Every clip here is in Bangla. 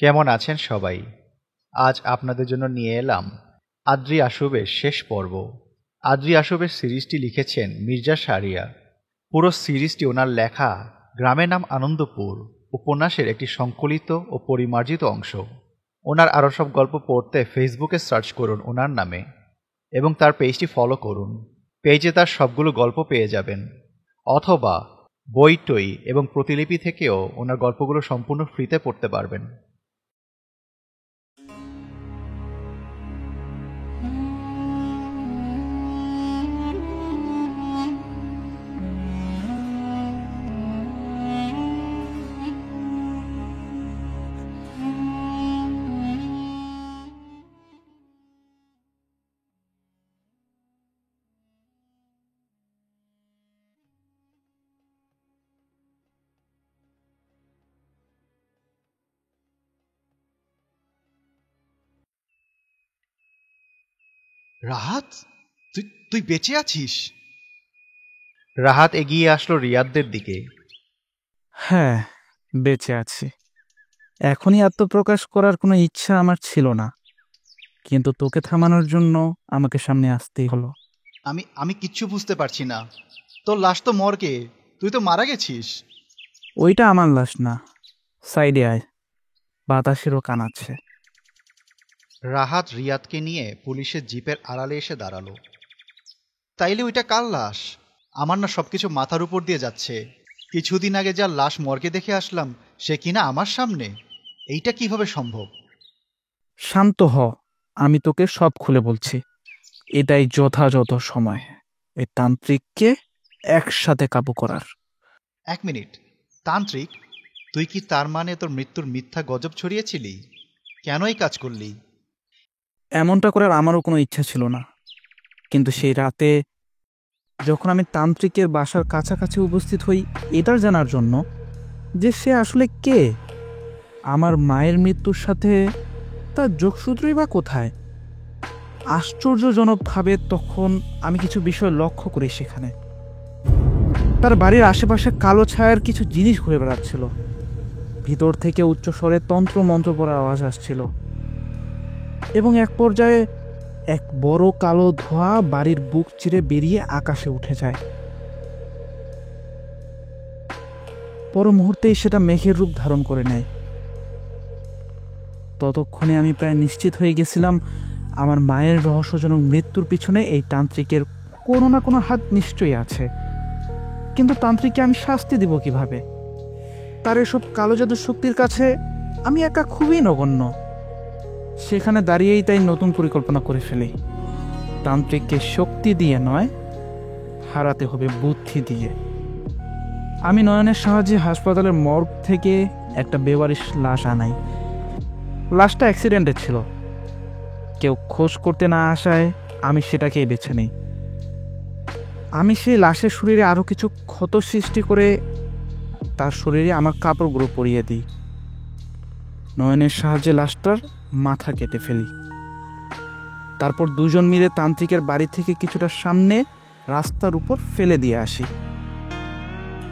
কেমন আছেন সবাই? আজ আপনাদের জন্য নিয়ে এলাম আদ্রি আশুবের শেষ পর্ব। আদ্রি আশুবের সিরিজটি লিখেছেন মির্জা শাহরিয়ার। পুরো সিরিজটি ওনার লেখা গ্রামের নাম আনন্দপুর উপন্যাসের একটি সংকলিত ও পরিমার্জিত অংশ। ওনার আরও সব গল্প পড়তে ফেসবুকে সার্চ করুন ওনার নামে এবং তার পেজটি ফলো করুন। পেজে তার সবগুলো গল্প পেয়ে যাবেন, অথবা বই টই এবং প্রতিলিপি থেকেও ওনার গল্পগুলো সম্পূর্ণ ফ্রিতে পড়তে পারবেন। রাহাত, তুই তুই বেঁচে আছিস? রাহাত এগিয়ে আসলো রিয়াদদের দিকে। হ্যাঁ, বেঁচে আছি। এখনই আত্মপ্রকাশ করার কোনো ইচ্ছা আমার ছিল না, কিন্তু তোকে থামানোর জন্য আমাকে সামনে আসতেই হলো। আমি কিচ্ছু বুঝতে পারছি না। তোর লাশ তো মর্গে, তুই তো মারা গেছিস। ওইটা আমার লাশ না, সাইডে আয়, বাতাসেরও কান আছে। রাহাত রিয়াদকে নিয়ে পুলিশের জিপের আড়ালে এসে দাঁড়ালো। তাইলে ওইটা কার লাশ? আমার না সবকিছু মাথার উপর দিয়ে যাচ্ছে। কিছুদিন আগে যার লাশ মর্গে দেখে আসলাম, সে কিনা আমার সামনে। এইটা কিভাবে সম্ভব? শান্ত হ, আমি তোকে সব খুলে বলছি। এটাই যথাযথ সময় এই তান্ত্রিককে একসাথে কাবু করার। 1 মিনিট, তান্ত্রিক? তুই কি তার মানে তোর মৃত্যুর মিথ্যা গজব ছড়িয়েছিলি? কেন এই কাজ করলি? এমনটা করার আমারও কোনো ইচ্ছা ছিল না, কিন্তু সেই রাতে যখন আমি তান্ত্রিকের বাসার কাছাকাছি উপস্থিত হই এটার জানার জন্য যে সে আসলে কে, আমার মায়ের মৃত্যুর সাথে তার যোগসূত্রই বা কোথায়, আশ্চর্যজনকভাবে তখন আমি কিছু বিষয় লক্ষ্য করি। সেখানে তার বাড়ির আশেপাশে কালো ছায়ার কিছু জিনিস ঘুরে বেড়াচ্ছিল। ভিতর থেকে উচ্চস্বরে তন্ত্র মন্ত্র পড়ার আওয়াজ আসছিল এবং এক পর্যায়ে এক বড় কালো ধোঁয়া বাড়ির বুক চিরে বেরিয়ে আকাশে উঠে যায়। পর মুহূর্তেই সেটা মেঘের রূপ ধারণ করে নেয়। ততক্ষণে আমি প্রায় নিশ্চিত হয়ে গেছিলাম আমার মায়ের রহস্যজনক মৃত্যুর পিছনে এই তান্ত্রিকের কোনো না কোনো হাত নিশ্চয়ই আছে। কিন্তু তান্ত্রিককে আমি শাস্তি দিব কিভাবে? তার এসব কালো জাদুর শক্তির কাছে আমি একা খুবই নগণ্য। সেখানে দাঁড়িয়েই তাই নতুন পরিকল্পনা করে ফেলি। তান্ত্রিককে শক্তি দিয়ে নয়, হারাতে হবে বুদ্ধি দিয়ে। আমি নয়নের সাহায্যে হাসপাতালের মর্গ থেকে একটা বেওয়ারিশ লাশ আনাই। লাশটা অ্যাক্সিডেন্টে ছিল। কেউ খোঁজ করতে না আসায় আমি সেটাকেই বেছে নিই। আমি সেই লাশের শরীরে আরও কিছু ক্ষত সৃষ্টি করে তার শরীরে আমার কাপড়গুলো পরিয়ে দিই। নয়নের সাহায্যে লাশটার মাথা কেটে ফেলি। তারপর দুজন মিলে তান্ত্রিকের বাড়ি থেকে কিছুটা সামনে রাস্তার উপর ফেলে দিয়ে আসি।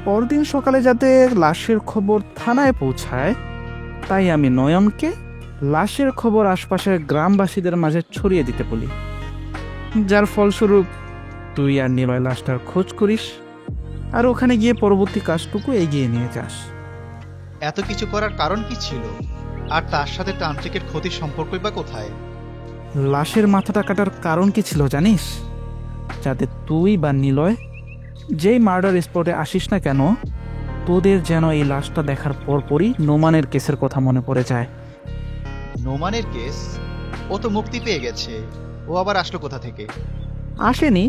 পরদিন সকালে যাতে লাশের খবর থানায় পৌঁছায়, তাই আমি নয়নকে লাশের খবর আশপাশের গ্রামবাসীদের মাঝে ছড়িয়ে দিতে বলি, যার ফলস্বরূপ তুই আর নিলয় লাশটার খোঁজ করিস আর ওখানে গিয়ে পরবর্তী কাজটুকু এগিয়ে নিয়ে যাস। এত কিছু করার কারণ কি ছিল? আর তার সাথে তান্ত্রিকের ক্ষতির সম্পর্কই বা কোথায়? লাশের মাথাটা কাটার কারণ কি ছিল জানিস? যাতে তুই বা নিলয় যেই মার্ডার স্পটে আসিস না কেন, তোদের যেন এই লাশটা দেখার পরপরই নোমানের কেসের কথা মনে পড়ে যায়। নোমানের কেস? ও তো মুক্তি পেয়ে গেছে, ও আবার আসলো কোথা থেকে? আসেনি,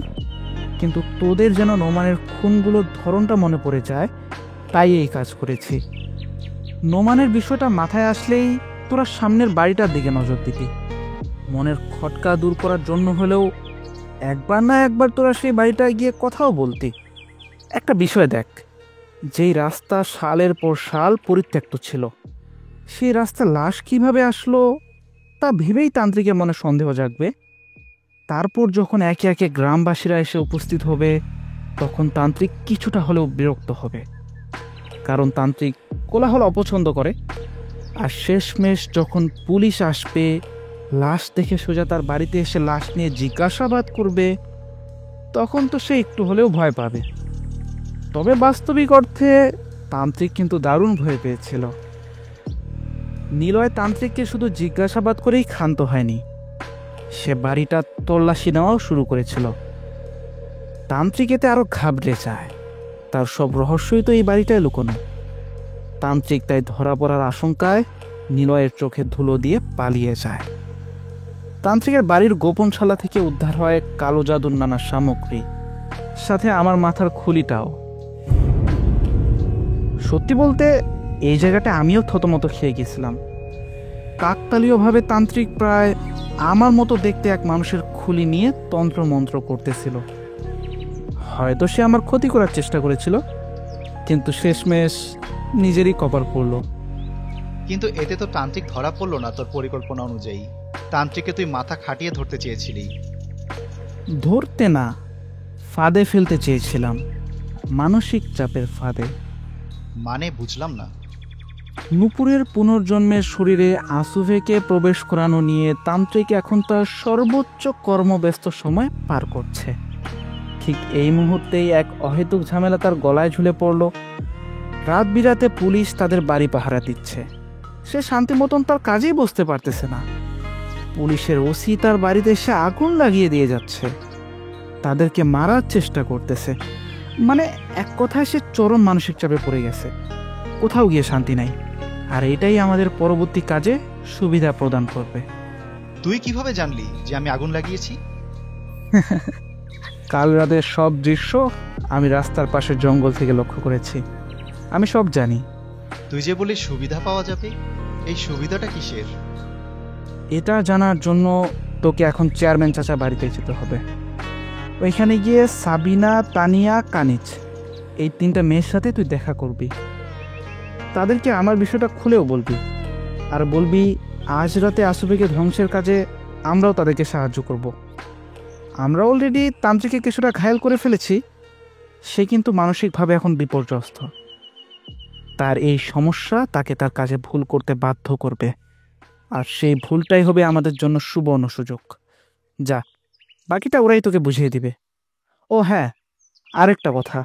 কিন্তু তোদের যেন নোমানের খুনগুলোর ধরনটা মনে পড়ে যায়, তাই এই কাজ করেছি। নোমানের বিষয়টা মাথায় আসলেই তোরা সামনের বাড়িটার দিকে নজর দিবি। মনের খটকা দূর করার জন্য হলেও একবার না একবার তোরা সেই বাড়িটায় গিয়ে কথাও বলতি। একটা বিষয় দেখ, যেই রাস্তা সালের পর সাল পরিত্যক্ত ছিল, সেই রাস্তা লাশ কিভাবে আসলো তা ভেবেই তান্ত্রিকের মনে সন্দেহ জাগবে। তারপর যখন একে একে গ্রামবাসীরা এসে উপস্থিত হবে, তখন তান্ত্রিক কিছুটা হলেও বিরক্ত হবে, কারণ তান্ত্রিক কোলাহল অপছন্দ করে। আর শেষমেশ যখন পুলিশ আসবে, লাশ দেখে সোজা তার বাড়িতে এসে লাশ নিয়ে জিজ্ঞাসাবাদ করবে, তখন তো সে একটু হলেও ভয় পাবে। তবে বাস্তবিক অর্থে তান্ত্রিক কিন্তু দারুণ ভয় পেয়েছিল। নিলয় তান্ত্রিককে শুধু জিজ্ঞাসাবাদ করেই ক্ষান্ত হয়নি, সে বাড়িটা তল্লাশি নেওয়াও শুরু করেছিল। তান্ত্রিক এতে আরো ঘাবড়ে যায়, তার সব রহস্যই তো এই বাড়িটায় লুকোনো। তান্ত্রিক তাই ধরা পড়ার আশঙ্কায় নিলয়ের চোখে ধুলো দিয়ে পালিয়ে যায়। তান্ত্রিকের বাড়ির গোপনশালা থেকে উদ্ধার হয় কালো জাদুর নানা সামগ্রী, সাথে আমার মাথার খুলিটাও। সত্যি বলতে এই জায়গাটা আমিও থতমত খেয়ে গেছিলাম। কাকতালীয়ভাবে তান্ত্রিক প্রায় আমার মতো দেখতে এক মানুষের খুলি নিয়ে তন্ত্রমন্ত্র করতেছিল। হয়তো সে আমার ক্ষতি করার চেষ্টা করেছিল, কিন্তু শেষমেশ নিজেরই কপাল পড়ল। কিন্তু এতে তো তান্ত্রিক ধরা পড়লো না তোর পরিকল্পনা অনুযায়ী। তান্ত্রিককে তুই মাথা খাটিয়ে ধরতে চেয়েছিলি। ধরতে না, ফাঁদে ফেলতে চেয়েছিলাম, মানসিক চাপের ফাঁদে। মানে বুঝলাম না। নূপুরের পুনর্জন্মের শরীরে আসুভেকে প্রবেশ করানো নিয়ে তান্ত্রিক এখন তার সর্বোচ্চ কর্মব্যস্ত সময় পার করছে। ঠিক এই মুহূর্তেই এক অহেতুক ঝামেলা তার গলায় ঝুলে পড়ল। রাত বিরাতে পুলিশ তাদের বাড়ি পাহারা দিচ্ছে, সে শান্তি মতন তার কাজেই বসতে পারতেছে না। পুলিশের ওসি তার বাড়িতে এসে আগুন লাগিয়ে দিয়ে যাচ্ছে, তাদেরকে মারার চেষ্টা করতেছে। মানে এক কথায় সে চরম মানসিক চাপে পড়ে গেছে, কোথাও গিয়ে শান্তি নাই। আর এটাই আমাদের পরবর্তী কাজে সুবিধা প্রদান করবে। তুই কিভাবে জানলি যে আমি আগুন লাগিয়েছি? কাল রাতের সব দৃশ্য আমি রাস্তার পাশের জঙ্গল থেকে লক্ষ্য করেছি, আমি সব জানি। তুই যে বলি সুবিধা পাওয়া যাবে, এই সুবিধাটা কিসের? এটা জানার জন্য তোকে এখন চেয়ারম্যান চাচা বাড়িতে যেতে হবে। ওইখানে গিয়ে সাবিনা, তানিয়া, কানিজ, এই তিনটা মেয়ের সাথে তুই দেখা করবি। তাদেরকে আমার বিষয়টা খুলেও বলবি, আর বলবি আজ রাতে আসুবেকে ধ্বংসের কাজে আমরাও তাদেরকে সাহায্য করব। আমরা অলরেডি তান্ত্রিককে কিছুটা ঘায়েল করে ফেলেছি, সে কিন্তু মানসিকভাবে এখন বিপর্যস্ত। তার এই সমস্যা তাকে তার কাজে ভুল করতে বাধ্য করবে, আর সেই ভুলটাই হবে আমাদের জন্য সুবর্ণ সুযোগ। যা, বাকিটা ওরাই তোকে বুঝিয়ে দিবে। ও হ্যাঁ, আরেকটা কথা,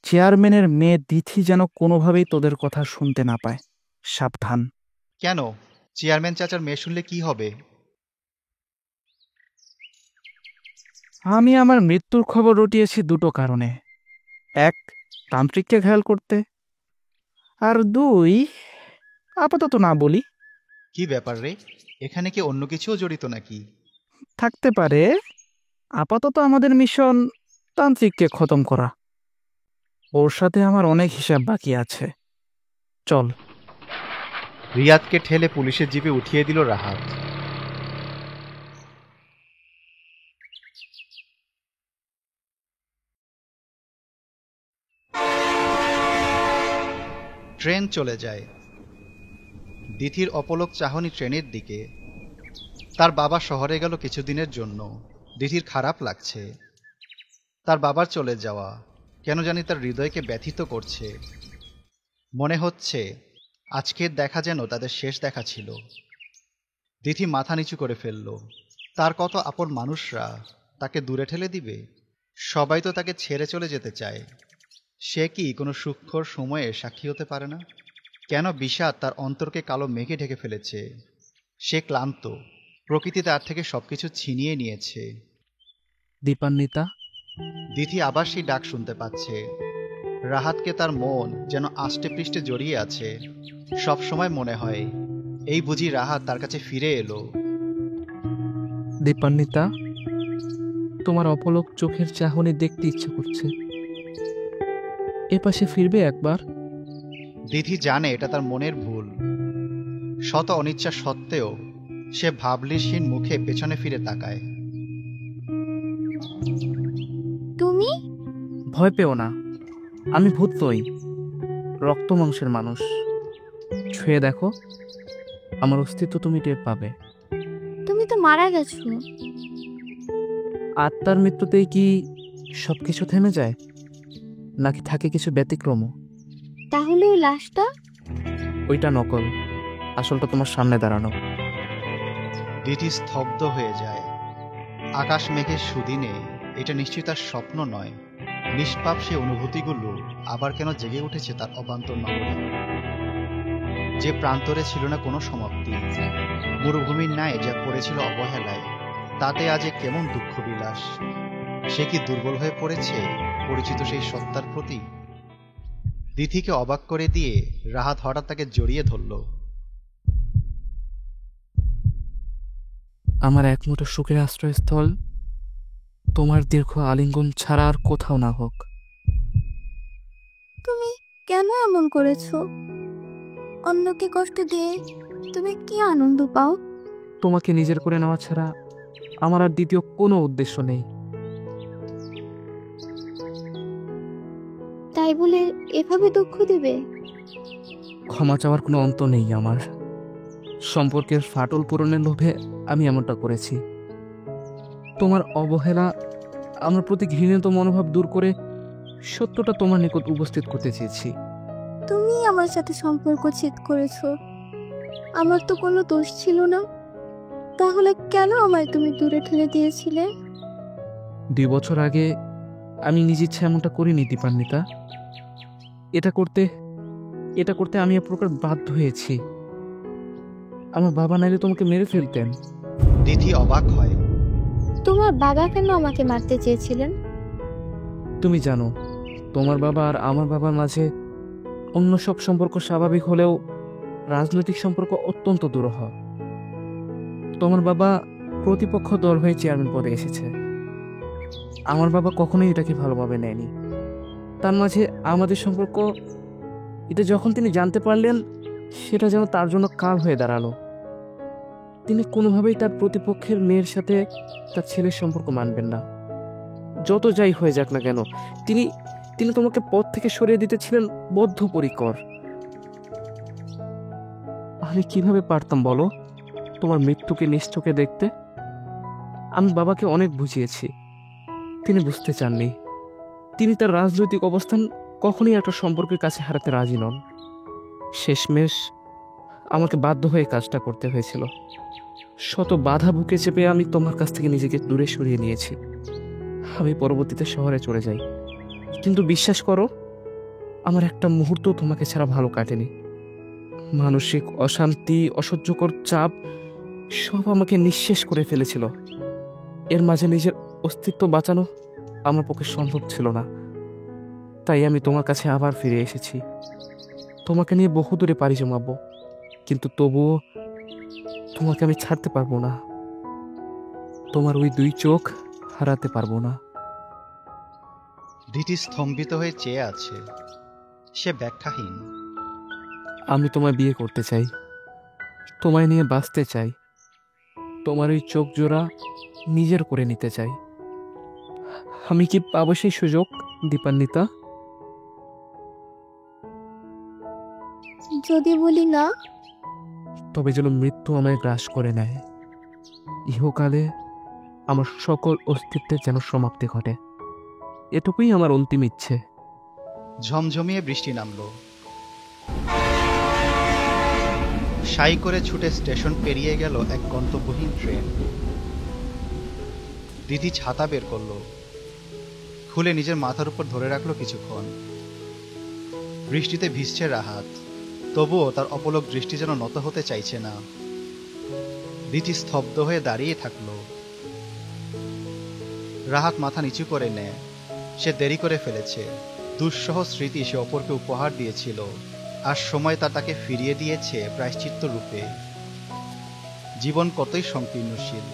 চেয়ারম্যানের মেয়ে দিথি যেন কোনোভাবেই তোদের কথা শুনতে না পায়, সাবধান। কেন? চেয়ারম্যান চাচার মেয়ে শুনলে কি হবে? আমি আমার মৃত্যুর খবর রটিয়েছি দুটো কারণে, এক, তান্ত্রিককে ঘায়াল করতে, আর দুই, আপাতত না বলি। কি ব্যাপার রে, এখানে কি অন্য কিছুও জড়িত নাকি? থাকতে পারে। আপাতত আমাদের মিশন তান্ত্রিককে খতম করা, ওর সাথে আমার অনেক হিসাব বাকি আছে। চল। রিয়াদকে ঠেলে পুলিশের জিপে উঠিয়ে দিল রাহাত। ট্রেন চলে যায়। দিথির অপলক চাহনি ট্রেনের দিকে। তার বাবা শহরে গেল কিছুদিনের জন্য। দিথির খারাপ লাগছে। তার বাবার চলে যাওয়া কেন জানি তার হৃদয়কে ব্যথিত করছে। মনে হচ্ছে আজকের দেখা যেন তাদের শেষ দেখা ছিল। দিথি মাথা নিচু করে ফেলল। তার কত আপন মানুষরা তাকে দূরে ঠেলে দিবে। সবাই তো তাকে ছেড়ে চলে যেতে চায়। সে কি কোনো সূক্ষ্ম সময়ে সাক্ষী হতে পারে না? কেন বিষাদ তার অন্তরকে কালো মেঘে ঢেকে ফেলেছে? সে ক্লান্ত। প্রকৃতি তার থেকে সবকিছু ছিনিয়ে নিয়েছে। দীপান্বিতা। দিথি আবার সেই ডাক শুনতে পাচ্ছে। রাহাতকে তার মন যেন আষ্টে পৃষ্ঠে জড়িয়ে আছে। সব সময় মনে হয় এই বুঝি রাহাত তার কাছে ফিরে এলো। দীপান্বিতা, তোমার অপলক চোখের চাহনি দেখতে ইচ্ছে করছে, এপাশে ফিরবে একবার? দিথি জানে এটা তার মনের ভুল। শত অনিচ্ছা সত্ত্বেও সে ভাবলিসহীন মুখে পেছনে ফিরে তাকায়। তুমি? ভয় পেও না, আমি ভূত নই, রক্ত মাংসের মানুষ। ছুঁয়ে দেখো, আমার অস্তিত্ব তুমি টের পাবে। তুমি তো মারা গেছো। আত্মার মৃত্যুতেই কি সবকিছু থেমে যায়, নাকি থাকে কিছু ব্যতিক্রম? তাহলে ওই লাশটা? ওইটা নকল, আসলটা তোমার সামনে দাঁড়ানো। দিতি স্তব্ধ হয়ে যায়। আকাশ মেঘের সুদিনে এটা নিশ্চয়ই তার স্বপ্ন নয়। নিষ্পাপ সে অনুভূতিগুলো আবার কেন জেগে উঠেছে তার অবান্তর নগরে, যে প্রান্তরে ছিল না কোনো সমাপ্তি, মরুভূমির ন্যায় যা পড়েছিল অবহেলায়, তাতে আজ এ কেমন দুঃখ বিলাস। সে কি দুর্বল হয়ে পড়েছে পরিচিত সেই সত্তার প্রতি? দিথিকে অবাক করে দিয়ে রাহাত হঠাৎ তাকে জড়িয়ে ধরল। আমার এক মুঠো সুখের আশ্রয়স্থল তোমার দীর্ঘ আলিঙ্গন ছাড়া আর কোথাও না হোক। তুমি কেন এমন করেছো? অন্যকে কষ্ট দিয়ে তুমি কি আনন্দ পাও? তোমাকে নিজের করে নেওয়া ছাড়া আমার আর দ্বিতীয় কোনো উদ্দেশ্য নেই। তাই বলে এভাবে দুঃখ দেবে? ক্ষমা চাওয়ার কোনো অন্ত নেই আমার। সম্পর্কের ফাটল পূরণের লোভে আমি এমনটা করেছি। তোমার অবহেলা, আমার প্রতি ঘৃণিত মনোভাব দূর করে সত্যটা তোমার নিকট উপস্থিত করতে চেয়েছি। তুমি আমার সাথে সম্পর্ক ছেদ করেছো। আমার তো কোনো দোষ ছিল না, তাহলে কেন আমায় তুমি দূরে ঠেলে দিয়েছিলে? 2 বছর আগে আমি নিজ ইচ্ছা এমনটা করিনি দীপান্বিতা। এটা করতে আমি এক প্রকার বাধ্য হয়েছি। আমার বাবা নাইলে তোমাকে মেরে ফেলতেন। দিথি অবাক হয়। তোমার বাবা কেন আমাকে মারতে চেয়েছিলেন? তুমি জানো, তোমার বাবা আর আমার বাবার মাঝে অন্য সব সম্পর্ক স্বাভাবিক হলেও রাজনৈতিক সম্পর্ক অত্যন্ত দুরূহ। তোমার বাবা প্রতিপক্ষ দল হয়ে চেয়ারম্যান পদে এসেছে। আমার বাবা কখনোই এটাকে ভালোভাবে নেয়নি। তার মাঝে আমাদের সম্পর্ক, এটা যখন তিনি জানতে পারলেন, সেটা যেন তার জন্য কাল হয়ে দাঁড়ালো। তিনি কোনোভাবেই তার প্রতিপক্ষের মেয়ের সাথে তার ছেলের সম্পর্ক মানবেন না। যত যাই হয়ে যাক না কেন, তিনি তিনি তোমাকে পথ থেকে সরিয়ে দিতে ছিলেন বদ্ধপরিকর। আমি কিভাবে পারতাম বলো তোমার মৃত্যুকে নিশ্চোখে দেখতে? আমি বাবাকে অনেক বুঝিয়েছি, তিনি বুঝতে চাননি। তিনি তার রাজনৈতিক অবস্থান কখনই একটা সম্পর্কের কাছে হারাতে রাজি নন। শেষমেশ আমাকে বাধ্য হয়ে কাজটা করতে হয়েছিল। শত বাধা বুকে চেপে আমি তোমার কাছ থেকে নিজেকে দূরে সরিয়ে নিয়েছি। আমি পরবর্তীতে শহরে চলে যাই, কিন্তু বিশ্বাস করো, আমার একটা মুহূর্ত তোমাকে ছাড়া ভালো কাটেনি। মানসিক অশান্তি, অসহ্যকর চাপ সব আমাকে নিঃশেষ করে ফেলেছিল। এর মাঝে নিজের অস্তিত্ব বাঁচানো আমার পক্ষে সম্ভব ছিল না। তাই আমি তোমার কাছে আবার ফিরে এসেছি। তোমাকে নিয়ে বহু দূরে পাড়ি জমাবো, কিন্তু তবুও তোমাকে আমি ছাড়তে পারবো না। তোমার ওই 2 চোখ হারাতে পারবো না। দিতি স্তম্ভিত হয়ে চেয়ে আছে। সে ব্যাখ্যাহীন। আমি তোমায় বিয়ে করতে চাই, তোমায় নিয়ে বাঁচতে চাই, তোমার ওই চোখ জোড়া নিজের করে নিতে চাই। আমি কি পাবো সেই সুযোগ দীপান্বিতা? যদি বলি না? তবে যেন মৃত্যু আমায় গ্রাস করে নেয়। ইহকালে আমার সকল অস্তিত্বের যেন সমাপ্তি ঘটে। এটুকুই আমার অন্তিম ইচ্ছে। ঝমঝমিয়ে বৃষ্টি নামল। সাই করে ছুটে স্টেশন পেরিয়ে গেল এক গন্তব্যহীন ট্রেন। দিদি ছাতা বের করলো, খুলে নিজের মাথার উপর ধরে রাখলো কিছুক্ষণ। বৃষ্টিতে ভিজছে রাহাত, তবুও তার অপলক দৃষ্টি যেন নত হতে চাইছে না। দিদি স্তব্ধ হয়ে দাঁড়িয়ে থাকলো। রাহাত মাথা নিচু করে নেয়। সে দেরি করে ফেলেছে। দুঃসহ স্মৃতি সে অপরকে উপহার দিয়েছিল, আর সময় তা তাকে ফিরিয়ে দিয়েছে প্রায়শ্চিত্ত রূপে। জীবন কতই সংকীর্ণশীল।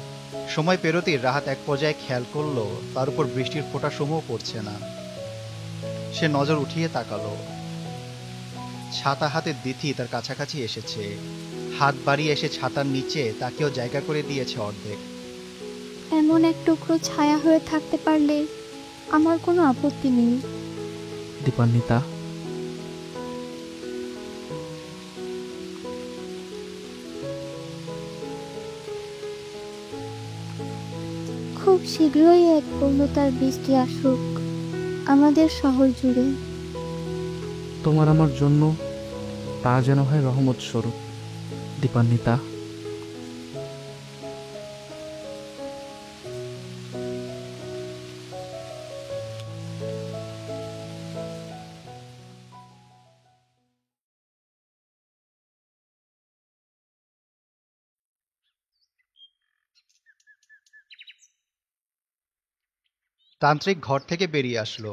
সময় পেরোতেই রাহাত এক পর্যায়ে খেয়াল করলো তার উপর বৃষ্টির ফোঁটা সমূহ পড়ছে না। সে নজর উঠিয়ে তাকালো। ছাতা হাতে দিথি তার কাছাকাছি এসেছে। হাত বাড়িয়ে এসে ছাতার নিচে তাকেও জায়গা করে দিয়েছে অর্ধেক। এমন এক টুকরো ছায়া হয়ে থাকতে পারলে আমার কোনো আপত্তি নেই। দীপান্বিতা, খুব শীঘ্রই এক পূর্ণতার বৃষ্টি আসুক আমাদের শহর জুড়ে। তোমার আমার জন্য তা যেন হয় রহমত স্বরূপ। দীপান্বিতা। তান্ত্রিক ঘর থেকে বেরিয়ে আসলো।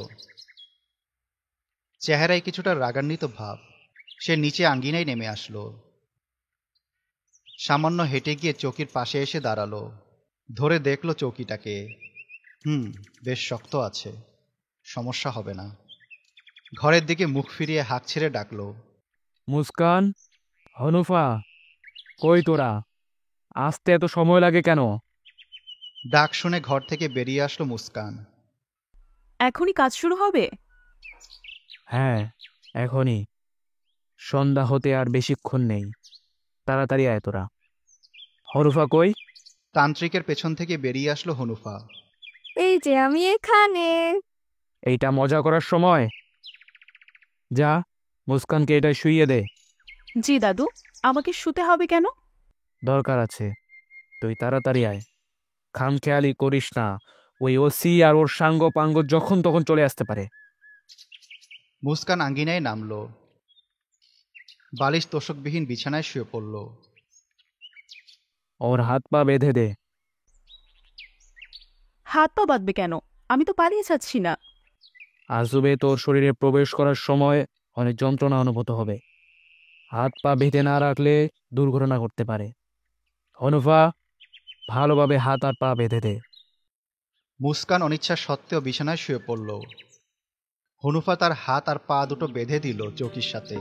চেহারায় কিছুটা রাগান্বিত ভাব। সে নিচে আঙ্গিনায় নেমে আসলো। সামান্য হেঁটে গিয়ে চৌকির পাশে এসে দাঁড়ালো। ধরে দেখলো চৌকিটাকে। বেশ শক্ত আছে, সমস্যা হবে না। ঘরের দিকে মুখ ফিরিয়ে হাঁক ছেড়ে ডাকলো, মুস্কান, হনুফা, কই তোরা? আসতে এত সময় লাগে কেন? ডাক শুনে ঘর থেকে বেরিয়ে আসলো মুস্কান। এখনই কাজ শুরু হবে? হ্যাঁ, এখনই। সন্ধ্যা হতে আর বেশিক্ষণ নেই। তাড়াতাড়ি আয় তোরা। হনুফা কই? তান্ত্রিকের পেছন থেকে বেরিয়ে আসলো হনুফা। এই যে আমি এখানে। এইটা মজা করার সময়? যা, মুস্কানকে এটা শুইয়ে দে। জি দাদু, আমাকে শুতে হবে কেন? দরকার আছে, তুই তাড়াতাড়ি আয়। খামখেয়ালি করিস না, ওই ওসি আর ওর সাঙ্গ পাঙ্গ যখন তখন চলে আসতে পারে। মুস্কান আঙ্গিনায় নামলো। বালিশ তোষকবিহীন বিছানায় শুয়ে পড়ল। ওর হাত পা বেঁধে দে। হাত পা বাঁধবে কেন? আমি তো পালিয়ে যাচ্ছি না। আজবে তোর শরীরে প্রবেশ করার সময় অনেক যন্ত্রণা অনুভূত হবে। হাত পা বেঁধে না রাখলে দুর্ঘটনা ঘটতে পারে। হনুফা, ভালোভাবে হাত আর পা বেঁধে দে। মুস্কান অনিচ্ছা সত্ত্বেও বিছানায় শুয়ে পড়ল। হনুফা তার হাত আর পা দুটো বেঁধে দিল চৌকির সাথে।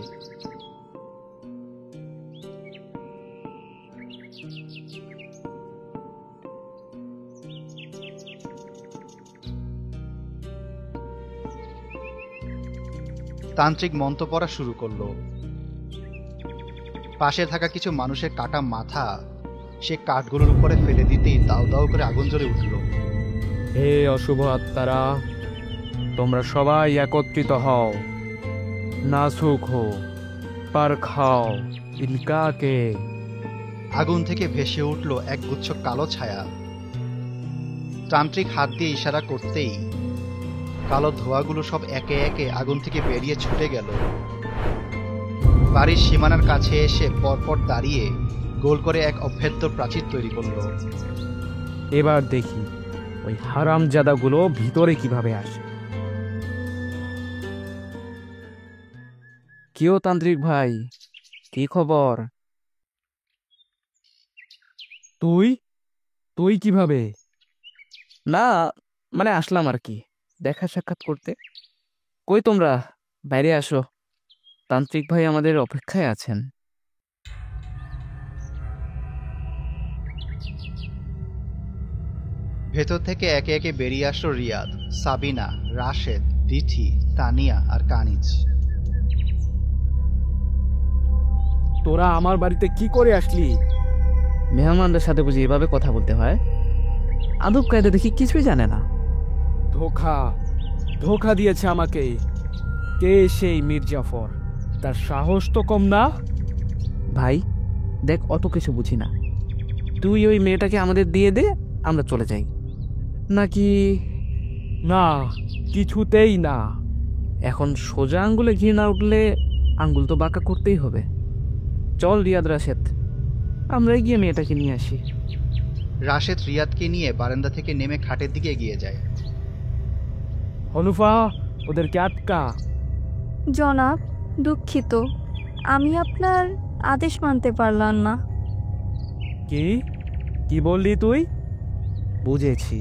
তান্ত্রিক মন্ত্র পড়া শুরু করলো। পাশে থাকা কিছু মানুষের কাটা মাথা সে কাঠগুলোর উপরে ফেলে দিতেই দাউ দাউ করে আগুন জ্বলে উঠল। হে অশুভ আত্মারা, তোমরা সবাই একত্রিত হও। নাসুক হো, পার খাও ইনকাকে। আগুন থেকে ভেসে উঠল এক গুচ্ছ কালো ছায়া। তান্ত্রিক হাত দিয়ে ইশারা করতেই কালো ধোঁয়াগুলো সব একে একে আগুন থেকে বেরিয়ে ছুটে গেল। বাড়ির সীমানার কাছে এসে পরপর দাঁড়িয়ে গোল করে এক অভেদ্য প্রাচীর তৈরি করল। এবার দেখি ওই হারামজাদাগুলো ভিতরে কিভাবে আসে। কিও তান্ত্রিক ভাই, কি খবর? তুই তুই কিভাবে? না, মানে আসলাম আর কি, দেখা সাক্ষাৎ করতে। কই তোমরা, বাইরে আসো, তান্ত্রিক ভাই আমাদের অপেক্ষায় আছেন। ভেতর থেকে একে একে বেরিয়ে আসলো রিয়াদ, সাবিনা, রাশেদ, দিথি, তানিয়া আর কানিজ। তোরা আমার বাড়িতে কি করে আসলি? মেহমানদের সাথে বুঝি এভাবে কথা বলতে হয়? আদব কায়দা দেখি কিছুই জানে না। ধোঁকা ধোঁকা দিয়েছে আমাকে। কে সেই মির্জাফর? তার সাহস তো কম না। ভাই দেখ, অত কিছু বুঝি না। তুই ওই মেয়েটাকে আমাদের দিয়ে দে, আমরা চলে যাই। নাকি না, কিছুতেই না। এখন সোজা আঙ্গুলে ঘি না উঠলে আঙ্গুল তো বাঁকা করতেই হবে। চল রিয়াদ, রাশেদ, আমরাই গিয়ে মেয়েটাকে নিয়ে আসি। রাশেদ রিয়াদকে নিয়ে বারান্দা থেকে নেমে খাটের দিকে এগিয়ে যায়। হনুফা, ওদেরকে আটকা। জনাব, দুঃখিত, আমি আপনার আদেশ মানতে পারলাম না। কি কি বললি তুই? বুঝেছি,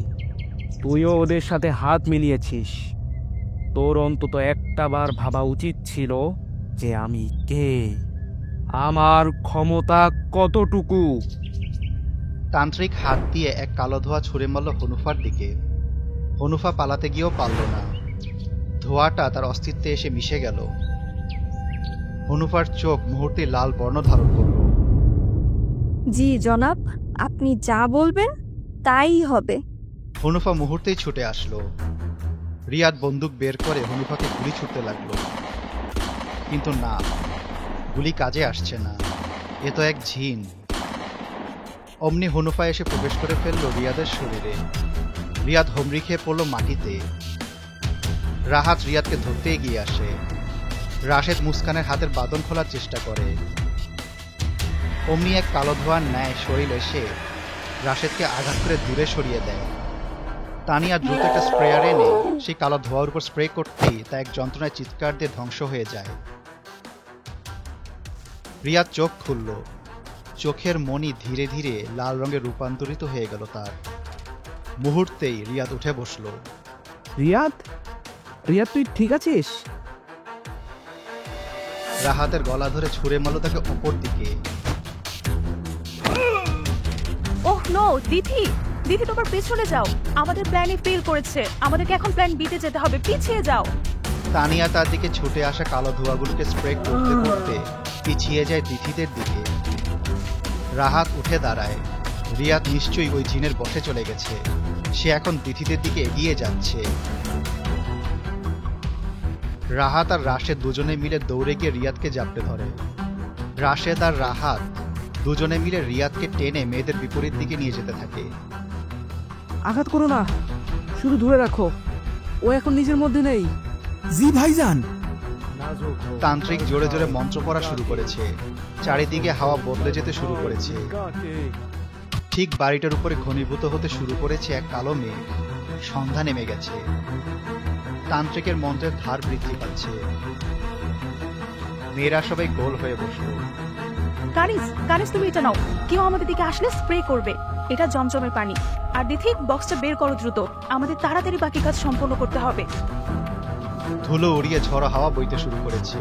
তুইও ওদের সাথে হাত মিলিয়েছিস। তোর অন্তত একটা বার ভাবা উচিত ছিল যে আমি কে, আমার ক্ষমতা কতটুকু। তান্ত্রিক হাত দিয়ে এক কালো ধোঁয়া ছুঁড়ে মারল হনুফার দিকে। হনুফা পালাতে গিয়েও পারল না। ধোঁয়াটা তার অস্তিত্বে এসে মিশে গেল। হনুফার চোখ মুহূর্তে লাল বর্ণ ধারণ করল। জি জনাব, আপনি যা বলবেন তাই হবে। হনুফা মুহূর্তেই ছুটে আসলো। রিয়াদ বন্দুক বের করে হনুফাকে গুলি ছুটতে লাগলো, কিন্তু না, গুলি কাজে আসছে না। এ তো এক জিন। অমনি হুনুফা এসে প্রবেশ করে ফেলল রিয়াদের শরীরে। রিয়াদ হুমড়ি খেয়ে পড়ল মাটিতে। রাহাত রিয়াদকে ধরতে এগিয়ে আসে। রাশেদ মুস্কানের হাতের বাঁধন খোলার চেষ্টা করে। অমনি এক কালো ধোঁয়ার ন্যায় শরীর এসে রাশেদকে আঘাত করে দূরে সরিয়ে দেয়। তানিয়া দ্রুত একটা স্প্রেয়ার এনে সেই কালো ধোঁয়ার উপর স্প্রে করতেই তা এক যন্ত্রণায় চিৎকার দিয়ে ধ্বংস হয়ে যায়। রিয়াদ চোখ খুলল। চোখের মণি ধীরে ধীরে লাল রঙে রূপান্তরিত হয়ে গেল তার। মুহূর্তেই রিয়াদ উঠে বসল। রিয়াদ, রিয়াদ তুই ঠিক আছিস? রাহাতের গলা ধরে ছুঁড়ে মারল তাকে অপর দিকে। ওহ নো, দিদি দিদি তোমার পেছনে যাও। আমাদের প্ল্যানে ফেল করেছে, আমাদেরকে এখন প্ল্যান বিতে যেতে হবে, পিছিয়ে যাও। তানিয়া তার দিকে ছুটে আসা কালো ধোঁয়াগুলোকে স্প্রে করতে করতে পিছিয়ে যায় দিথিদের দিকে। রাহাত উঠে দাঁড়ায়। রিয়াদ নিশ্চয়ই ওই জিনের বসে চলে গেছে। সে এখন দিথিদের দিকে এগিয়ে যাচ্ছে। রাহাত আর রাশেদ দুজনে মিলে দৌড়ে গিয়ে রিয়াদকে জাপটে ধরে। রাশেদ আর রাহাত দুজনে মিলে রিয়াদকে টেনে মেয়েদের বিপরীত দিকে নিয়ে যেতে থাকে। আঘাত করো না, শুধু ধরে রাখো, ও এখন নিজের মধ্যে নেই। জি ভাইজান। তান্ত্রিক জোরে জোরে মন্ত্র পড়া শুরু করেছে। চারিদিকে হাওয়া বদলে যেতে শুরু করেছে। ঠিক বাড়িটার উপরে ঘনীভূত হতে শুরু করেছে এক কালো মেঘ। সন্ধ্যা নেমে গেছে। তান্ত্রিকের মন্ত্রের ধার বৃদ্ধি পাচ্ছে। মেয়েরা সবাই গোল হয়ে বসল। কানিস তুমি এটা নাও। কেউ আমাদের দিকে আসলে স্প্রে করবে। এটা জমজমের পানি। আর দিদি বক্সটা বের করো দ্রুত, আমাদের তাড়াতাড়ি বাকি কাজ সম্পন্ন করতে হবে। ধুলো উড়িয়ে ঝড়ো হাওয়া বইতে শুরু করেছে।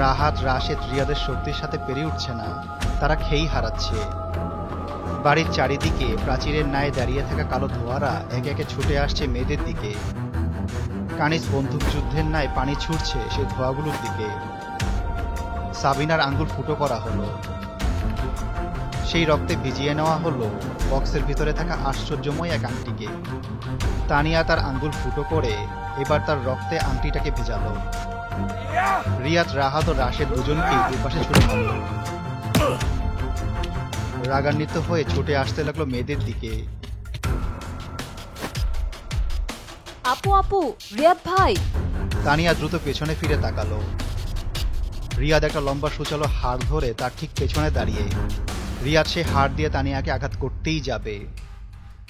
রাহাত, রাশেদ রিয়াদের শক্তির সাথে পেরে উঠছে না। তারা খেই হারাচ্ছে। বাড়ির চারিদিকে প্রাচীরের ন্যায় দাঁড়িয়ে থাকা কালো ধোঁয়ারা একে একে ছুটে আসছে মেয়েদের দিকে। কানিস বন্দুক যুদ্ধের ন্যায় পানি ছুটছে সেই ধোঁয়াগুলোর দিকে। সাবিনার আঙ্গুল ফুটো করা হলো। সেই রক্তে ভিজিয়ে নেওয়া হলো বক্সের ভিতরে থাকা আশ্চর্যময় এক আংটিকে। তানিয়া তার আঙ্গুল ফুটো করে এবার তার রক্তে আংটিটাকে ভেজালো। রিয়াদ, রাহাত ও রাশেদ দুজনকেই দুপাশে ছুটে মারল। রাগান্বিত হয়ে ছুটে আসতে লাগলো মেয়েদের দিকে। আপু, রিয়াদ ভাই। তানিয়া দ্রুত পেছনে ফিরে তাকালো। রিয়াদ একটা লম্বা সূচালো হাড় ধরে তার ঠিক পেছনে দাঁড়িয়ে। রিয়াদ সে হাড় দিয়ে তানিয়াকে আঘাত করতেই যাবে।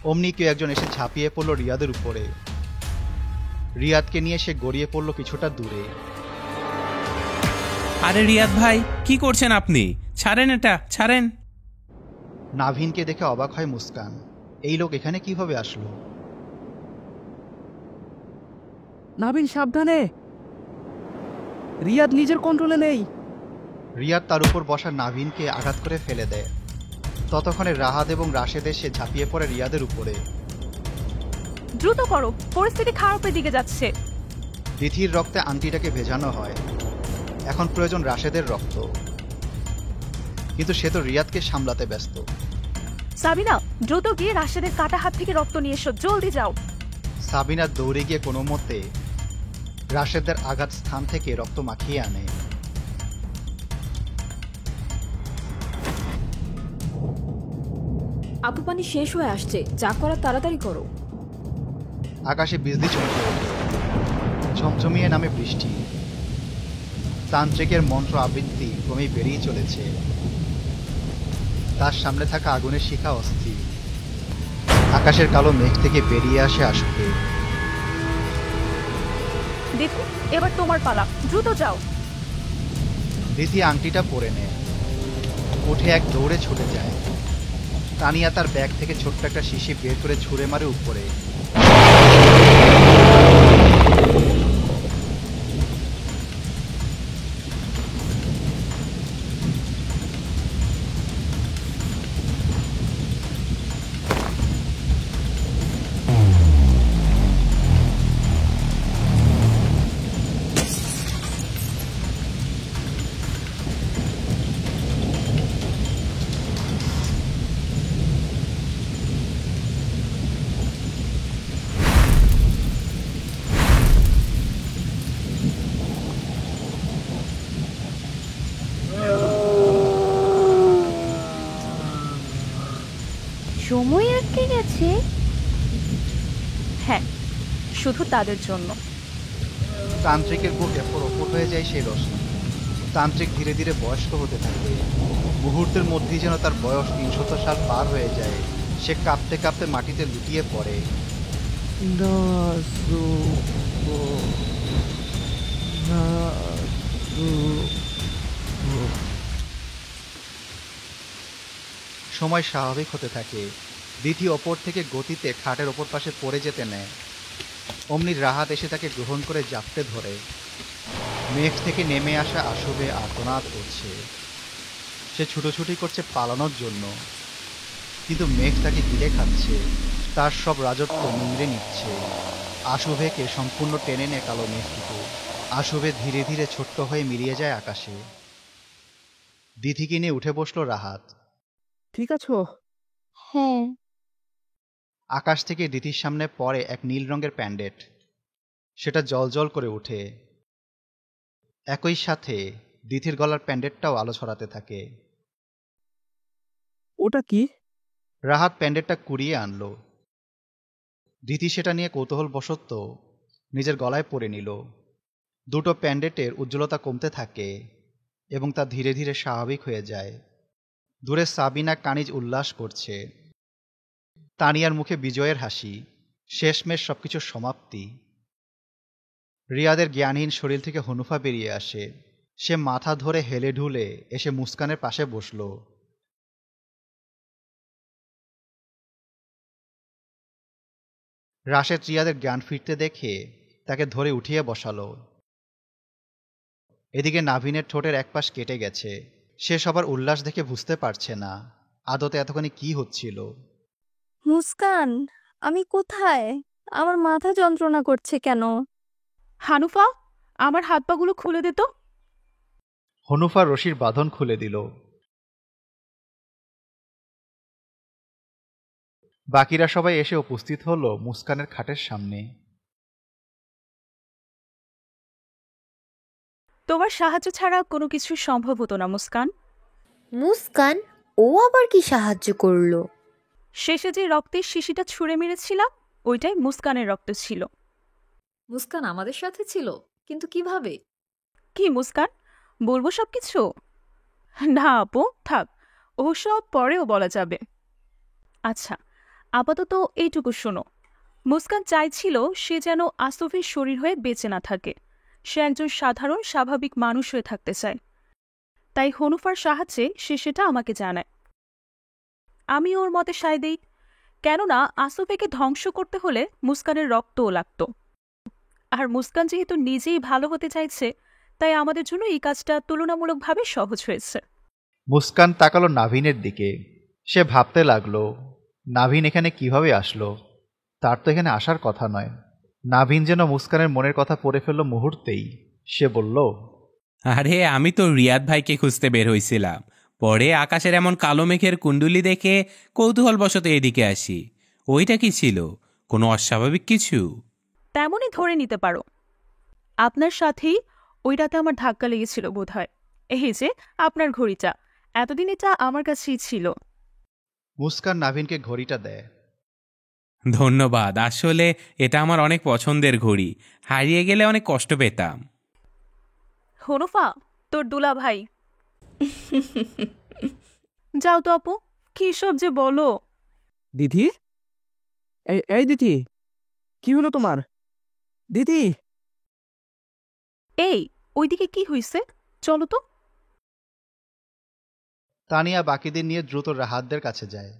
অমনি কেউ একজন এসে ঝাঁপিয়ে পড়ল রিয়াদের উপরে। রিয়াদকে নিয়ে সে গড়িয়ে পড়ল কিছুটা দূরে। আরে রিয়াদ ভাই, কি করছেন আপনি? ছাড়েন এটা, ছাড়েন। নাভিনকে দেখে অবাক হয় মুস্কান। এই লোক এখানে কিভাবে আসলো? নাবিন সাবধানে, রিয়াদ নিজের কন্ট্রোলে নেই। রিয়াদ তার উপর বসা নাভিনকে আঘাত করে ফেলে দেয়। ততক্ষণে রাহাত এবং রাশেদ এসে ঝাঁপিয়ে পড়ে রিয়াদের উপরে। দ্রুত করো, পরিস্থিতি খারাপের দিকে যাচ্ছে। দিথির রক্তে আংটিটাকে ভেজানো হয়। এখন প্রয়োজন রাশেদের রক্ত, কিন্তু সে তো রিয়াদকে সামলাতে ব্যস্ত। সাবিনা, দ্রুত গিয়ে রাশেদের কাটা হাত থেকে রক্ত নিয়ে এসো, জলদি যাও। সাবিনা দৌড়ে গিয়ে কোনো মতে রাশেদের আঘাত স্থান থেকে রক্ত মাখিয়ে আনে। আপু, পানি শেষ হয়ে আসছে, যা করার তাড়াতাড়ি করো। আকাশে বিজলি চমকে ওঠে। ঝমঝমিয়ে নামে বৃষ্টি। তান্ত্রিকের মন্ত্র আবৃত্তি ক্রমেই বেরিয়ে চলেছে। তার সামনে থাকা আগুনের শিখা অস্থির। আকাশের কালো মেঘ থেকে বেরিয়ে আসে আসবে। দিদি, এবার তোমার পালা, দ্রুত যাও। দিদি আংটিটা পরে নেয়। উঠে এক দৌড়ে ছুটে যায়। তানিয়া তার ব্যাগ থেকে ছোট্ট একটা শিশি বের করে ছুঁড়ে মারে উপরে। সময় আটকে গেছে? হ্যাঁ, শুধু তাদের জন্য। তান্ত্রিকের বুক এরপর ওপর হয়ে যায় সেই রশ্মি। তান্ত্রিক ধীরে ধীরে বয়স্ক হতে থাকে। মুহূর্তের মধ্যেই যেন তার বয়স ৩০০ সাল পার হয়ে যায়। সে কাঁপতে কাঁপতে মাটিতে লুটিয়ে পড়ে। সময় স্বাভাবিক হতে থাকে। দ্বিতীয় ওপর থেকে গতিতে খাটের ওপর পাশে পড়ে যেতে নেয়। অমনি রাহাত এসে তাকে গ্রহণ করে জাপটে ধরে। মেঘ থেকে নেমে আসা আশুবে আর্তনাদ করছে। সে ছুটোছুটি করছে পালানোর জন্য, কিন্তু মেঘ তাকে গিলে খাচ্ছে, তার সব রাজত্ব নিংড়ে নিচ্ছে। আশুভেকে সম্পূর্ণ টেনে নেয় কালো মেঘটুকু। আশুবে ধীরে ধীরে ছোট্ট হয়ে মিলিয়ে যায় আকাশে। দিথিকে নিয়ে উঠে বসলো রাহাত। ঠিক আছো? হ্যাঁ। আকাশ থেকে দিথির সামনে পড়ে এক নীল রঙের প্যান্ডেট। সেটা জলজল করে ওঠে। একই সাথে দিথির গলার প্যান্ডেটটাও আলো ছড়াতে থাকে। ওটা কি? রাহাত প্যান্ডেটটা কুড়িয়ে আনলো। দিথি সেটা নিয়ে কৌতূহলবশত নিজের গলায় পরে নিল। দুটো প্যান্ডেটের উজ্জ্বলতা কমতে থাকে এবং তা ধীরে ধীরে স্বাভাবিক হয়ে যায়। দূরে সাবিনা কানিজ উল্লাস করছে। তানিয়ার মুখে বিজয়ের হাসি। শেষমেশ সবকিছুর সমাপ্তি। রিয়াদের জ্ঞানহীন শরীর থেকে হনুফা বেরিয়ে আসে। সে মাথা ধরে হেলে ঢুলে এসে মুস্কানের পাশে বসল। রাশেদ রিয়াদের জ্ঞান ফিরতে দেখে তাকে ধরে উঠিয়ে বসালো। এদিকে নাভিনের ঠোঁটের এক পাশ কেটে গেছে। সে সবার উল্লাস দেখে বুঝতে পারছে না আদতে এতখানি কি হচ্ছিল। মুস্কান, আমি কোথায়? আমার মাথা যন্ত্রণা করছে কেন? হানুফা, আমার হাত পাগুলো খুলে দে তো। হনুফা রশির বাঁধন খুলে দিল। বাকিরা সবাই এসে উপস্থিত হলো মুস্কানের খাটের সামনে। তোমার সাহায্য ছাড়া কোনো কিছু সম্ভব হতো না মুস্কান। মুস্কান, ও আবার কি সাহায্য করলো? শেষে যে রক্তের শিশিটা ছুঁড়ে মেরেছিলাম ওইটাই মুস্কানের রক্ত ছিল। মুস্কান আমাদের সাথে ছিল, কিন্তু কিভাবে? কি মুস্কান, বলবো সব কিছু? না আপু, থাক, ওসব পরেও বলা যাবে। আচ্ছা, আপাতত এইটুকু শোনো। মুস্কান চাইছিল সে যেন আসফের শরীর হয়ে বেঁচে না থাকে। সে একজন সাধারণ স্বাভাবিক মানুষ হয়ে থাকতে চায়। তাই হনুফার সাহায্যে সে সেটা আমাকে জানায়। আমি ওর মতে সায় দেই, কেননা আসফেকে ধ্বংস করতে হলে মুস্কানের রক্তও লাগত। আর মুস্কান যেহেতু নিজেই ভালো হতে চাইছে, তাই আমাদের জন্য এই কাজটা তুলনামূলকভাবে সহজ হয়েছে। মুস্কান তাকালো নাভিনের দিকে। সে ভাবতে লাগলো, নাভিন এখানে কিভাবে আসলো? তার তো এখানে আসার কথা নয়। নাভিন যেন মুস্কানের মনের কথা পড়ে ফেলল মুহূর্তেই। সে বলল, আরে আমি তো রিয়াদ ভাইকে খুঁজতে বের হইছিলাম, পরে আকাশের এমন কালো মেঘের কুণ্ডুলি দেখে কৌতূহলবশত এদিকে আসি। ওইটা কি ছিল? কোনো অস্বাভাবিক কিছু? তেমনই ধরে নিতে পারো। আপনার সাথেই ওই রাতে আমার ধাক্কা লেগেছিল বোধহয়। এই যে আপনার ঘড়িটা, এতদিন এটা আমার কাছেই ছিল। মুস্কান নাভিনকে ঘড়িটা দেয়। ধন্যবাদ, আসলে এটা আমার অনেক পছন্দের ঘড়ি। হারিয়ে গেলে অনেক কষ্ট পেতাম। হনুফা, তোর দুলা ভাই। যাও তো আপু, কি সব যে বলো। দিদি, এই দিদি, কি হলো তোমার? দিদি! এই, ওইদিকে কি হইছে? চলো তো। তানিয়া বাকিদের নিয়ে দ্রুত রাহাতদের কাছে যায়।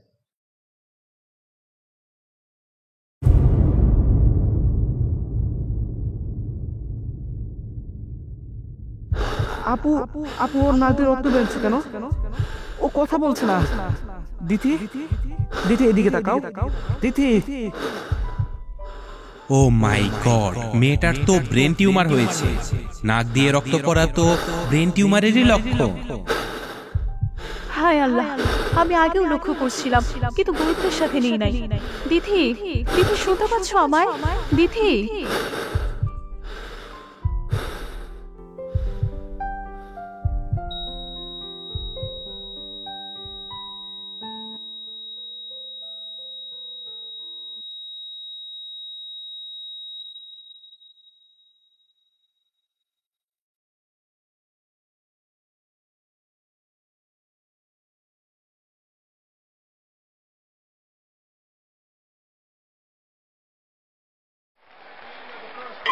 আপু, আপু, ওর নাকে রক্ত বেরোচ্ছে কেন? ও কথা বলছে না। দিদি, দিদি এদিকে তাকাও। দিদি! ও মাই গড, মেয়েটার তো ব্রেন টিউমার হয়েছে। নাক দিয়ে রক্ত পড়া তো ব্রেন টিউমারেরই লক্ষণ। হায় আল্লাহ, আমি আগেও লক্ষ্য করছিলাম, কিন্তু গুরুত্বের সাথে নিই নাই। দিদি, দিদি শুনতে পাচ্ছ আমায়? দিদি!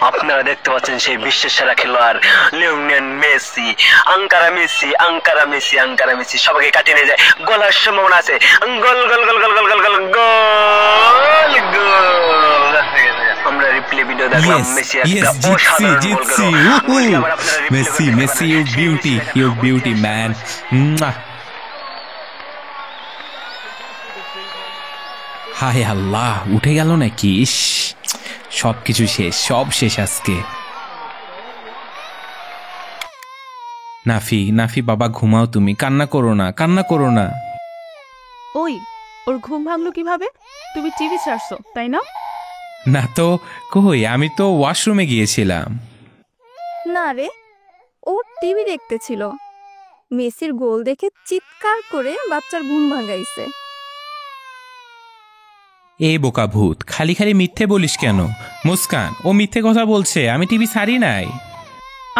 আপনারা দেখতে পাচ্ছেন সেই বিশ্বের সেরা খেলোয়াড় Lionel Messi. Ankara Messi, Ankara Messi, Ankara Messi সবাইকে কাটিয়ে নিয়ে যায়, গোলের সম্ভাবনা আছে। গোল গোল গোল গোল গোল গোল গোল গোল গোল। আমরা রিপ্লে ভিডিও দেখলাম, মেসি একটা অসাধারণ গোল করলো। Messi Messi, you beauty, you beauty man. হায় আল্লাহ, উঠে গেল নাকি? ইস, সবকিছু শেষ, সব শেষ আজকে। নাফি, নাফি বাবা ঘুমাও, তুমি কান্না করো না, কান্না করো না। ওই, ওর ঘুম ভাঙলো কিভাবে? তুমি টিভি ছাড়ছো তাই না? না তো কই, আমি তো ওয়াশরুমে গিয়েছিলাম। না রে, ও টিভি দেখতেছিল। মেসির গোল দেখে চিৎকার করে বাচ্চার ঘুম ভাঙাইছে। এ বোকা ভূত, খালি খালি মিথ্যে বলিস কেন? মুস্কান, ও মিথ্যে কথা বলছে, আমি টিভি ছাড়ি নাই।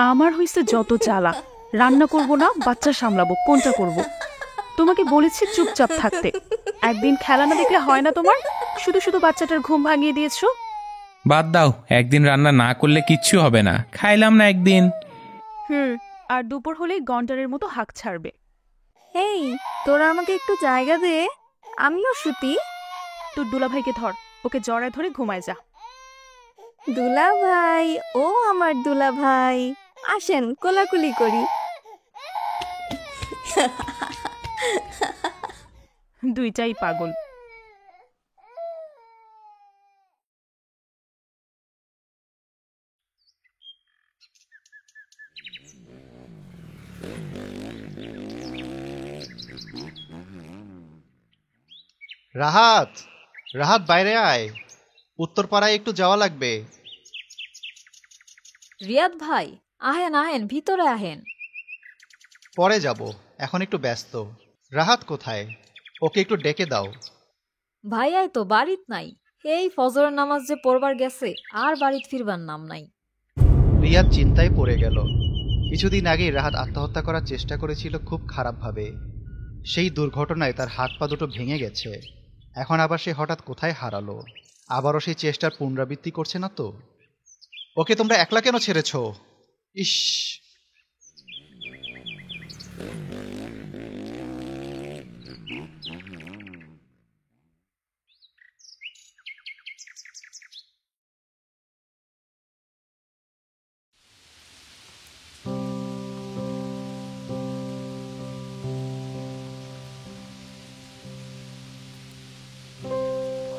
আমার হইছে যত চালা, রান্না করব না বাচ্চা সামলাবো, কোনটা করব? তোমাকে বলেছি চুপচাপ থাকতে। একদিন খেলা না দেখলে হয় না তোমার? শুধু শুধু বাচ্চাটার ঘুম ভাঙিয়ে দিয়েছো। বাদ দাও, একদিন রান্না না করলে কিচ্ছু হবে না, খাইলাম না একদিন। আর দুপুর হলেই গন্ডারের মতো হাঁক ছাড়বে। এই, তোরা আমাকে একটু জায়গা দে, আমিও শুতি। তোর দুলাভাইকে ধর, ওকে জড়ায় ধরে ঘুমায় যা। দুলাভাই, ও আমার দুলাভাই, আসেন কোলাকুলি করি। দুইটাই পাগল। রাহাত, রাহাত বাইরে আয়, উত্তরপাড়ায় একটু যাওয়া লাগবে। রিয়াদ ভাই, আহেন আহেন, ভিতরে আহেন। পরে যাব, এখন একটু ব্যস্ত। রাহাত কোথায়? ওকে একটু ডেকে দাও। ভাইয়াই তো বাড়িত নাই, এই ফজরের নামাজ যে পড়বার গেছে, আর বাড়িত ফিরবার নাম নাই। রিয়াদ চিন্তায় পড়ে গেল। কিছুদিন আগেই রাহাত আত্মহত্যা করার চেষ্টা করেছিল খুব খারাপভাবে। সেই দুর্ঘটনায় তার হাত পা দুটো ভেঙে গেছে। এখন আবার সে হঠাৎ কোথায় হারালো? আবারও সেই চেষ্টার পুনরাবৃত্তি করছে না তো? ওকে তোমরা একলা কেন ছেড়েছ? ইস,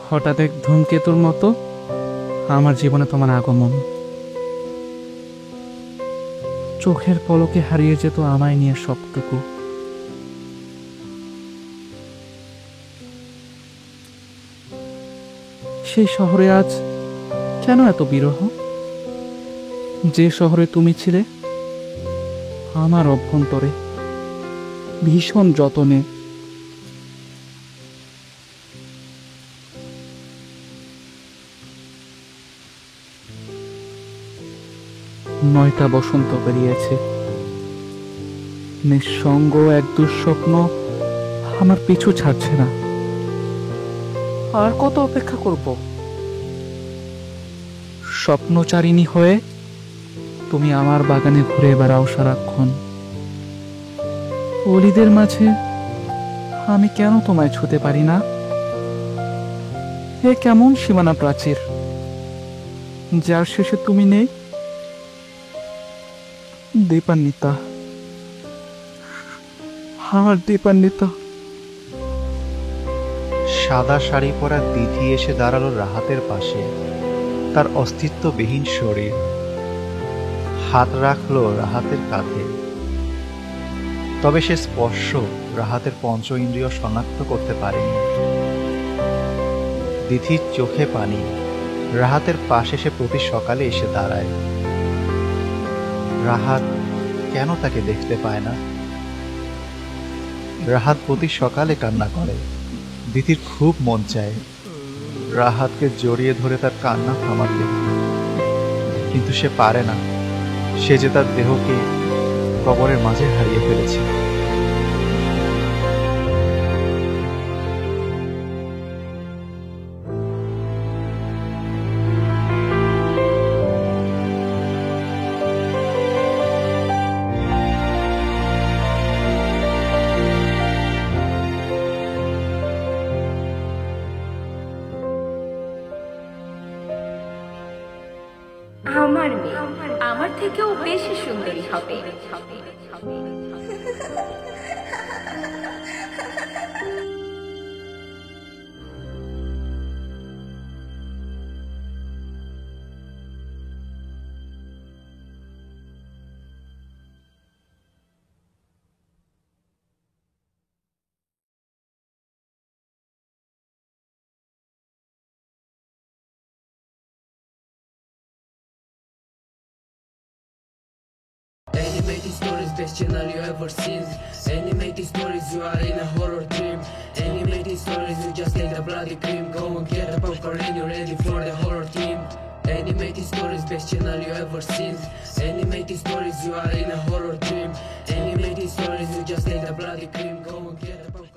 হঠাৎ এক ধূমকেতুর মতো আমার জীবনে তোমার আগমন। চোখের পলকে হারিয়ে যেত আমায় নিয়ে সবটুকু। সেই শহরে আজ কেন এত বিরহ? যে শহরে তুমি ছিলে আমার অভ্যন্তরে ভীষণ যতনে। নয়টা বসন্ত পেরিয়েছে, নিঃসঙ্গ এক দুঃস্বপ্ন আমার পিছু ছাড়ছে না। আর কত অপেক্ষা করব? স্বপ্নচারিণী হয়ে তুমি আমার বাগানে ঘুরে বেড়াও সারাক্ষণ। অলিদের মাঝে আমি কেন তোমায় ছুতে পারি না? এ কেমন সীমানা প্রাচীর যার শেষে তুমি নেই? দীপান্বিতা, আমার দীপান্বিতা। সাদা শাড়ি পরা তিথি এসে দাঁড়ালো রাহাতের পাশে। তার অস্তিত্ববিহীন শরীর, হাত রাখলো রাহাতের কাঁধে। তবে সে স্পর্শ রাহাতের পঞ্চ ইন্দ্রিয় শনাক্ত করতে পারেনি। তিথির চোখে পানি। রাহাতের পাশে সে প্রতি সকালে এসে দাঁড়ায়। রাহাত কেন তাকে দেখতে পায় না? রাহাত প্রতি সকালে কান্না করে। দিতির খুব মন চায় রাহাতকে জড়িয়ে ধরে তার কান্না থামাতে, কিন্তু সে পারে না। সে যে তার দেহকে কবরের মাঝে হারিয়ে ফেলেছে। আমার থেকেও বেশি সুন্দরী হবে। Animated stories, best channel you ever seen. Animated stories, you are in a horror dream. Animated stories, you just take the bloody cream. Go and get a popcorn and you're ready for the horror team. Animated stories, best channel you ever seen. Animated stories, you are in a horror dream. Animated stories, you just take the bloody cream. Go and get a popcorn.